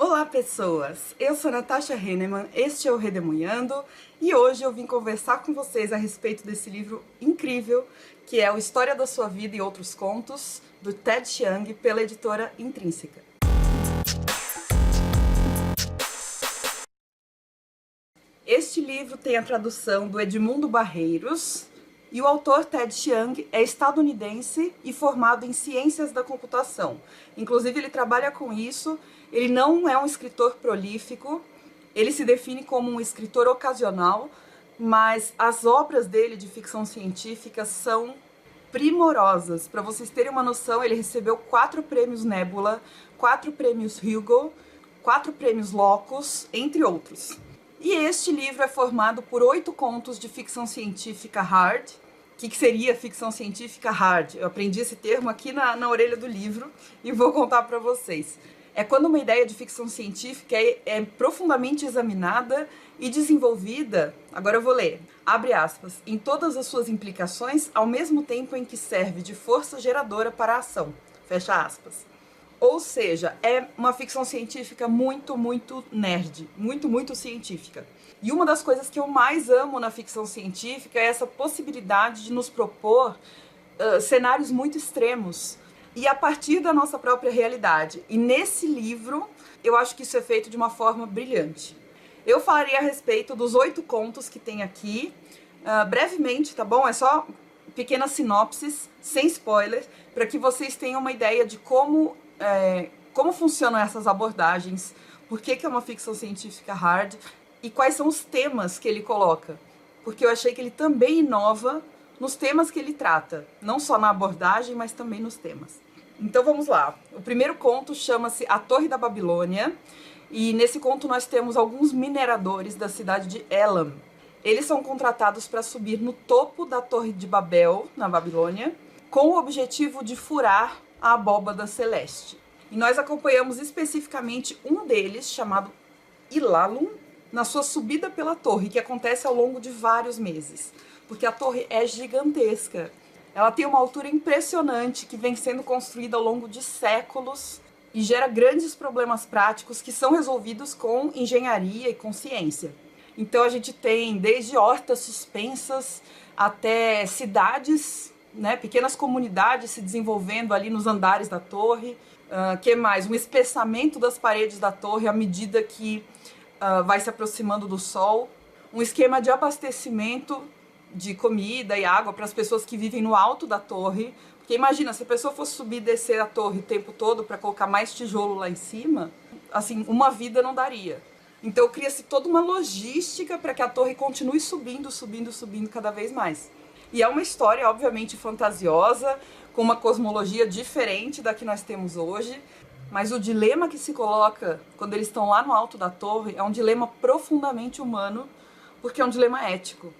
Olá pessoas, eu sou Natasha Henneman, este é o Redemoinhando e hoje eu vim conversar com vocês a respeito desse livro incrível que é o História da Sua Vida e Outros Contos, do Ted Chiang, pela editora Intrínseca. Este livro tem a tradução do Edmundo Barreiros e o autor Ted Chiang é estadunidense e formado em ciências da computação. Inclusive ele trabalha com isso, ele não é um escritor prolífico, ele se define como um escritor ocasional, mas as obras dele de ficção científica são primorosas. Para vocês terem uma noção, ele recebeu 4 prêmios Nebula, 4 prêmios Hugo, 4 prêmios Locus, entre outros. E este livro é formado por 8 contos de ficção científica hard. O que seria ficção científica hard? Eu aprendi esse termo aqui na orelha do livro e vou contar para vocês. É quando uma ideia de ficção científica é profundamente examinada e desenvolvida, agora eu vou ler, abre aspas, em todas as suas implicações, ao mesmo tempo em que serve de força geradora para a ação, fecha aspas. Ou seja, é uma ficção científica muito nerd, muito científica. E uma das coisas que eu mais amo na ficção científica é essa possibilidade de nos propor cenários muito extremos e a partir da nossa própria realidade. E nesse livro, eu acho que isso é feito de uma forma brilhante. Eu falarei a respeito dos 8 contos que tem aqui, brevemente, tá bom? É só pequenas sinopses, sem spoiler, para que vocês tenham uma ideia de como funcionam essas abordagens, por que é uma ficção científica hard e quais são os temas que ele coloca. Porque eu achei que ele também inova nos temas que ele trata, não só na abordagem, mas também nos temas. Então vamos lá. O primeiro conto chama-se A Torre da Babilônia e nesse conto nós temos alguns mineradores da cidade de Elam. Eles são contratados para subir no topo da Torre de Babel, na Babilônia, com o objetivo de furar a abóbada celeste. E nós acompanhamos especificamente um deles, chamado Ilalum, na sua subida pela torre, que acontece ao longo de vários meses. Porque a torre é gigantesca. Ela tem uma altura impressionante que vem sendo construída ao longo de séculos e gera grandes problemas práticos que são resolvidos com engenharia e com ciência. Então a gente tem desde hortas suspensas até cidades, né, pequenas comunidades se desenvolvendo ali nos andares da torre. Que mais? Um espessamento das paredes da torre à medida que vai se aproximando do sol. Um esquema de abastecimento de comida e água para as pessoas que vivem no alto da torre. Porque imagina, se a pessoa fosse subir e descer a torre o tempo todo para colocar mais tijolo lá em cima, assim, uma vida não daria. Então cria-se toda uma logística para que a torre continue subindo cada vez mais. E é uma história, obviamente, fantasiosa, com uma cosmologia diferente da que nós temos hoje, mas o dilema que se coloca quando eles estão lá no alto da torre é um dilema profundamente humano, porque é um dilema ético.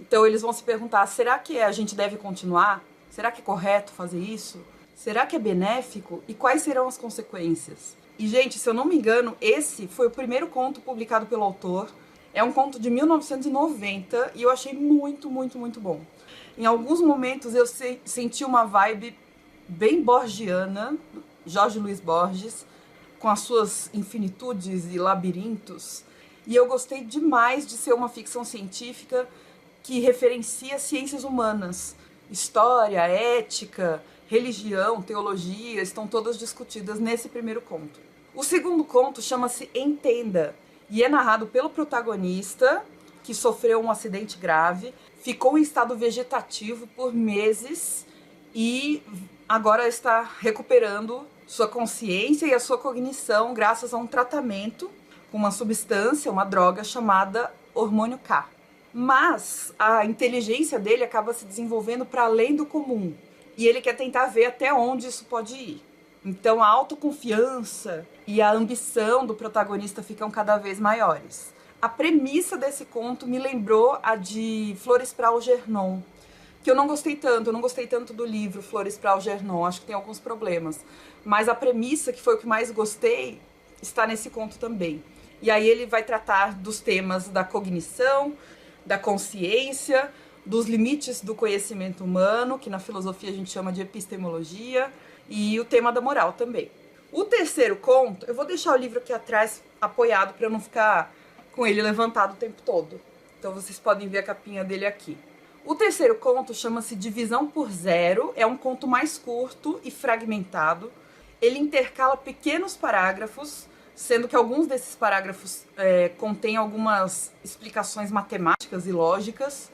Então eles vão se perguntar, será que a gente deve continuar? Será que é correto fazer isso? Será que é benéfico? E quais serão as consequências? E, gente, se eu não me engano, esse foi o primeiro conto publicado pelo autor. É um conto de 1990 e eu achei muito bom. Em alguns momentos eu senti uma vibe bem borgiana, Jorge Luiz Borges, com as suas infinitudes e labirintos. E eu gostei demais de ser uma ficção científica que referencia ciências humanas. História, ética, religião, teologia, estão todas discutidas nesse primeiro conto. O segundo conto chama-se Entenda e é narrado pelo protagonista, que sofreu um acidente grave, ficou em estado vegetativo por meses e agora está recuperando sua consciência e a sua cognição graças a um tratamento com uma substância, uma droga chamada hormônio K. Mas a inteligência dele acaba se desenvolvendo para além do comum e ele quer tentar ver até onde isso pode ir. Então a autoconfiança e a ambição do protagonista ficam cada vez maiores. A premissa desse conto me lembrou a de Flores para Algernon, que eu não gostei tanto do livro Flores para Algernon, acho que tem alguns problemas. Mas a premissa, que foi o que mais gostei, está nesse conto também. E aí ele vai tratar dos temas da cognição, da consciência, dos limites do conhecimento humano, que na filosofia a gente chama de epistemologia, e o tema da moral também. O terceiro conto, eu vou deixar o livro aqui atrás apoiado para eu não ficar com ele levantado o tempo todo. Então vocês podem ver a capinha dele aqui. O terceiro conto chama-se Divisão por Zero, é um conto mais curto e fragmentado. Ele intercala pequenos parágrafos, sendo que alguns desses parágrafos contêm algumas explicações matemáticas e lógicas,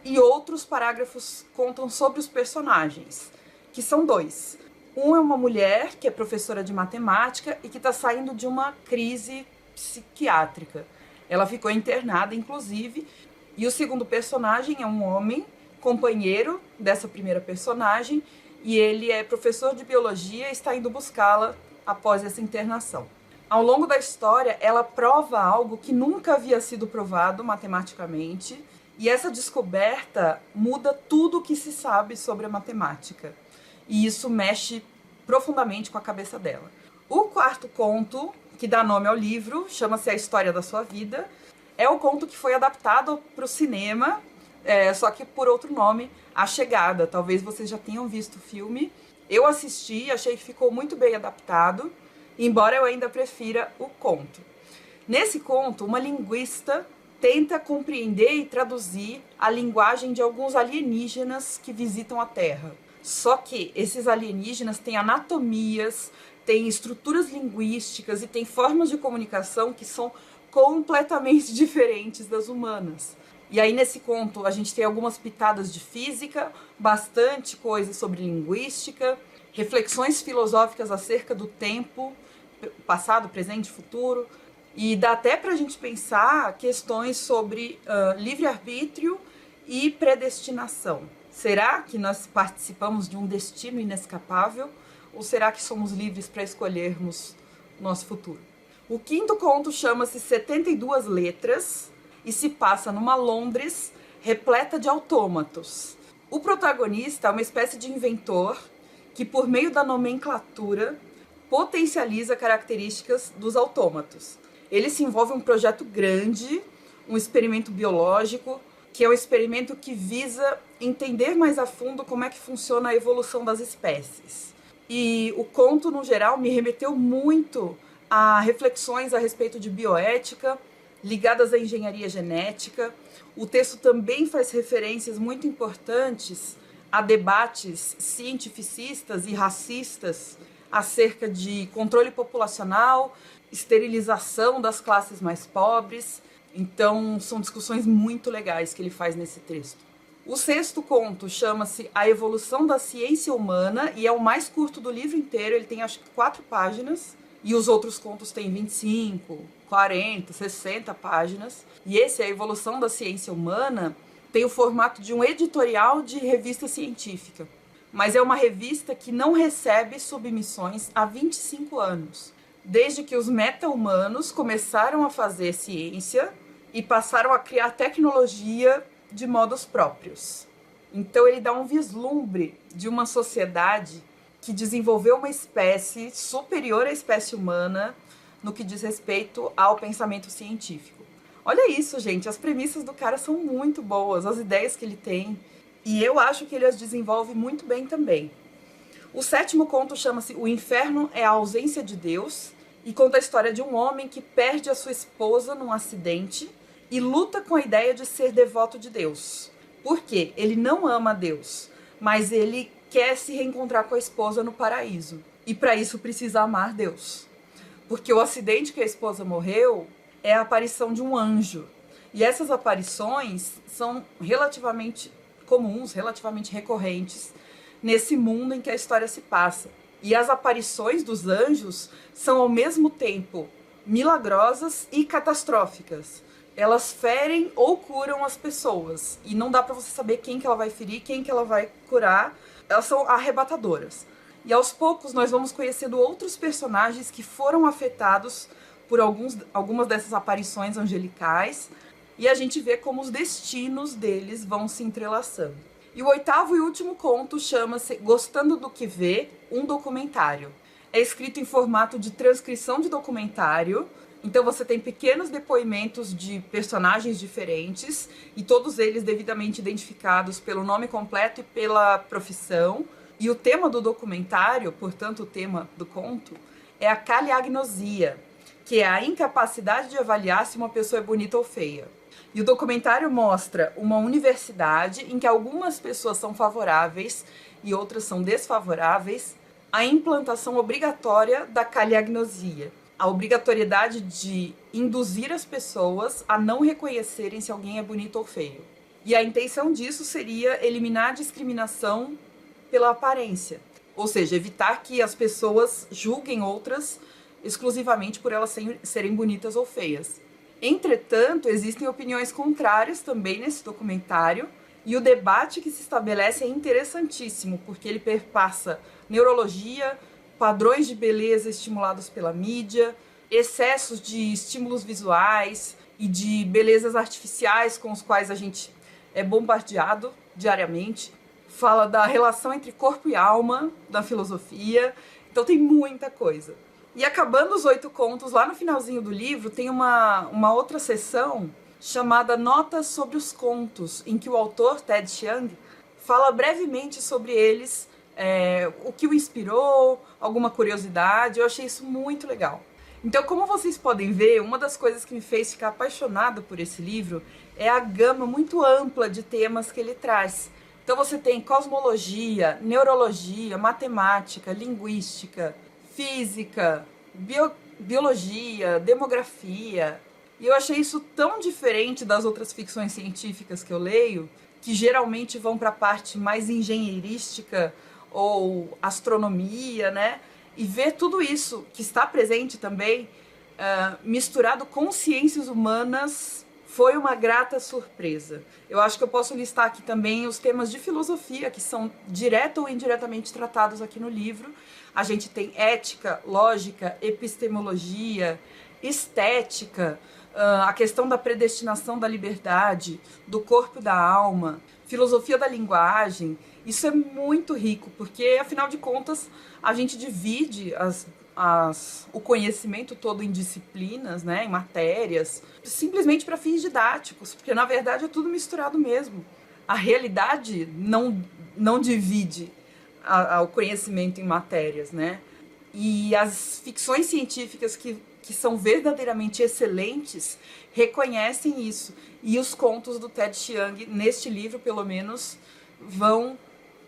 e outros parágrafos contam sobre os personagens, que são dois. Um é uma mulher que é professora de matemática e que está saindo de uma crise psiquiátrica. Ela ficou internada, inclusive, e o segundo personagem é um homem, companheiro dessa primeira personagem, e ele é professor de biologia e está indo buscá-la após essa internação. Ao longo da história, ela prova algo que nunca havia sido provado matematicamente, e essa descoberta muda tudo o que se sabe sobre a matemática. E isso mexe profundamente com a cabeça dela. O quarto conto, que dá nome ao livro, chama-se A História da Sua Vida. É o conto que foi adaptado para o cinema, só que por outro nome, A Chegada. Talvez vocês já tenham visto o filme. Eu assisti, achei que ficou muito bem adaptado, embora eu ainda prefira o conto. Nesse conto, uma linguista tenta compreender e traduzir a linguagem de alguns alienígenas que visitam a Terra. Só que esses alienígenas têm anatomias, têm estruturas linguísticas e têm formas de comunicação que são completamente diferentes das humanas. E aí nesse conto a gente tem algumas pitadas de física, bastante coisa sobre linguística, reflexões filosóficas acerca do tempo, passado, presente e futuro. E dá até pra gente pensar questões sobre livre-arbítrio e predestinação. Será que nós participamos de um destino inescapável? Ou será que somos livres para escolhermos nosso futuro? O quinto conto chama-se 72 Letras e se passa numa Londres repleta de autômatos. O protagonista é uma espécie de inventor que, por meio da nomenclatura, potencializa características dos autômatos. Ele se envolve em um projeto grande, um experimento biológico, que é um experimento que visa entender mais a fundo como é que funciona a evolução das espécies. E o conto, no geral, me remeteu muito a reflexões a respeito de bioética, ligadas à engenharia genética. O texto também faz referências muito importantes a debates cientificistas e racistas acerca de controle populacional, esterilização das classes mais pobres. Então, são discussões muito legais que ele faz nesse texto. O sexto conto chama-se A Evolução da Ciência Humana e é o mais curto do livro inteiro. Ele tem, acho que, 4 páginas. E os outros contos têm 25, 40, 60 páginas. E esse, A Evolução da Ciência Humana, tem o formato de um editorial de revista científica. Mas é uma revista que não recebe submissões há 25 anos. Desde que os meta-humanos começaram a fazer ciência e passaram a criar tecnologia de modos próprios. Então ele dá um vislumbre de uma sociedade que desenvolveu uma espécie superior à espécie humana no que diz respeito ao pensamento científico. Olha isso, gente, as premissas do cara são muito boas, as ideias que ele tem, e eu acho que ele as desenvolve muito bem também. O sétimo conto chama-se O Inferno é a Ausência de Deus e conta a história de um homem que perde a sua esposa num acidente e luta com a ideia de ser devoto de Deus. Por quê? Ele não ama Deus, mas ele quer se reencontrar com a esposa no paraíso. E para isso precisa amar Deus. Porque o acidente que a esposa morreu é a aparição de um anjo. E essas aparições são relativamente comuns, relativamente recorrentes nesse mundo em que a história se passa. E as aparições dos anjos são ao mesmo tempo milagrosas e catastróficas. Elas ferem ou curam as pessoas. E não dá pra você saber quem que ela vai ferir, quem que ela vai curar. Elas são arrebatadoras. E aos poucos nós vamos conhecendo outros personagens que foram afetados por algumas dessas aparições angelicais. E a gente vê como os destinos deles vão se entrelaçando. E o oitavo e último conto chama-se Gostando do que Vê, um documentário. É escrito em formato de transcrição de documentário, então você tem pequenos depoimentos de personagens diferentes, e todos eles devidamente identificados pelo nome completo e pela profissão. E o tema do documentário, portanto o tema do conto, é a caliagnosia, que é a incapacidade de avaliar se uma pessoa é bonita ou feia. E o documentário mostra uma universidade em que algumas pessoas são favoráveis e outras são desfavoráveis à implantação obrigatória da caliagnosia, a obrigatoriedade de induzir as pessoas a não reconhecerem se alguém é bonito ou feio. E a intenção disso seria eliminar a discriminação pela aparência, ou seja, evitar que as pessoas julguem outras exclusivamente por elas serem bonitas ou feias. Entretanto, existem opiniões contrárias também nesse documentário, e o debate que se estabelece é interessantíssimo, porque ele perpassa neurologia, padrões de beleza estimulados pela mídia, excessos de estímulos visuais e de belezas artificiais com os quais a gente é bombardeado diariamente. Fala da relação entre corpo e alma, da filosofia, então tem muita coisa. E acabando os 8 contos, lá no finalzinho do livro, tem uma outra seção chamada Notas sobre os Contos, em que o autor, Ted Chiang, fala brevemente sobre eles, o que o inspirou, alguma curiosidade. Eu achei isso muito legal. Então, como vocês podem ver, uma das coisas que me fez ficar apaixonada por esse livro é a gama muito ampla de temas que ele traz. Então você tem cosmologia, neurologia, matemática, linguística, física, biologia, demografia. E eu achei isso tão diferente das outras ficções científicas que eu leio, que geralmente vão para a parte mais engenheirística ou astronomia, né? E ver tudo isso que está presente também, misturado com ciências humanas, foi uma grata surpresa. Eu acho que eu posso listar aqui também os temas de filosofia, que são direta ou indiretamente tratados aqui no livro. A gente tem ética, lógica, epistemologia, estética, a questão da predestinação da liberdade, do corpo e da alma, filosofia da linguagem. Isso é muito rico, porque, afinal de contas, a gente divide o conhecimento todo em disciplinas, né, em matérias, simplesmente para fins didáticos, porque, na verdade, é tudo misturado mesmo. A realidade não divide o conhecimento em matérias, né? E as ficções científicas que são verdadeiramente excelentes reconhecem isso. E os contos do Ted Chiang, neste livro, pelo menos, vão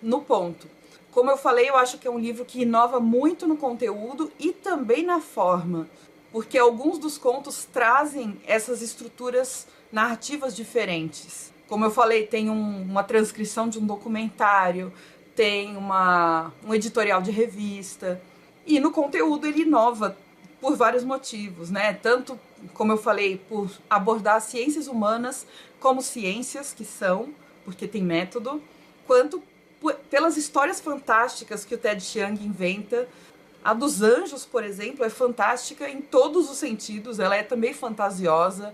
no ponto. Como eu falei, eu acho que é um livro que inova muito no conteúdo e também na forma, porque alguns dos contos trazem essas estruturas narrativas diferentes. Como eu falei, tem uma transcrição de um documentário, tem um editorial de revista, e no conteúdo ele inova por vários motivos, né? Tanto, como eu falei, por abordar as ciências humanas como ciências que são, porque tem método, quanto pelas histórias fantásticas que o Ted Chiang inventa. A dos anjos, por exemplo, é fantástica em todos os sentidos, ela é também fantasiosa.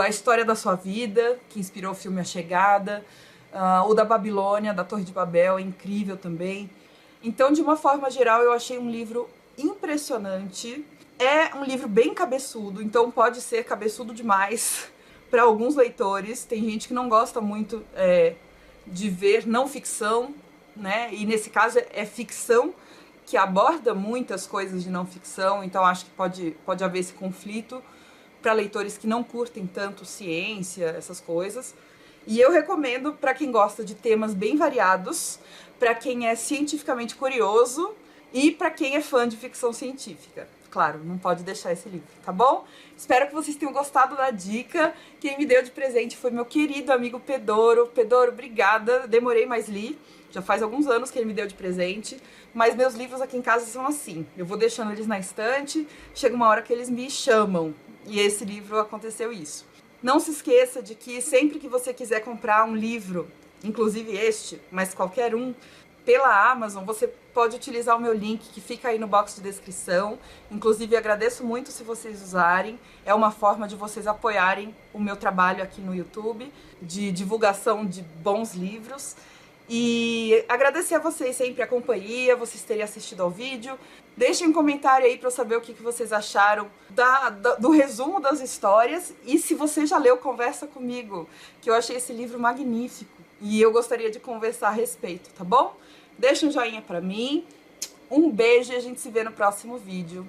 A história da sua vida, que inspirou o filme A Chegada, o da Babilônia, da Torre de Babel, é incrível também. Então, de uma forma geral, eu achei um livro impressionante. É um livro bem cabeçudo, então pode ser cabeçudo demais para alguns leitores. Tem gente que não gosta muito de ver não ficção, né? E nesse caso é ficção que aborda muitas coisas de não ficção, então acho que pode haver esse conflito para leitores que não curtem tanto ciência, essas coisas. E eu recomendo para quem gosta de temas bem variados, para quem é cientificamente curioso e para quem é fã de ficção científica. Claro, não pode deixar esse livro, tá bom? Espero que vocês tenham gostado da dica. Quem me deu de presente foi meu querido amigo Pedoro. Pedoro, obrigada. Demorei, mas li. Já faz alguns anos que ele me deu de presente. Mas meus livros aqui em casa são assim. Eu vou deixando eles na estante, chega uma hora que eles me chamam. E esse livro aconteceu isso. Não se esqueça de que sempre que você quiser comprar um livro, inclusive este, mas qualquer um, pela Amazon, você pode utilizar o meu link que fica aí no box de descrição. Inclusive, agradeço muito se vocês usarem. É uma forma de vocês apoiarem o meu trabalho aqui no YouTube, de divulgação de bons livros. E agradecer a vocês sempre a companhia, vocês terem assistido ao vídeo. Deixem um comentário aí para eu saber o que vocês acharam do resumo das histórias. E se você já leu, conversa comigo, que eu achei esse livro magnífico. E eu gostaria de conversar a respeito, tá bom? Deixa um joinha pra mim, um beijo e a gente se vê no próximo vídeo.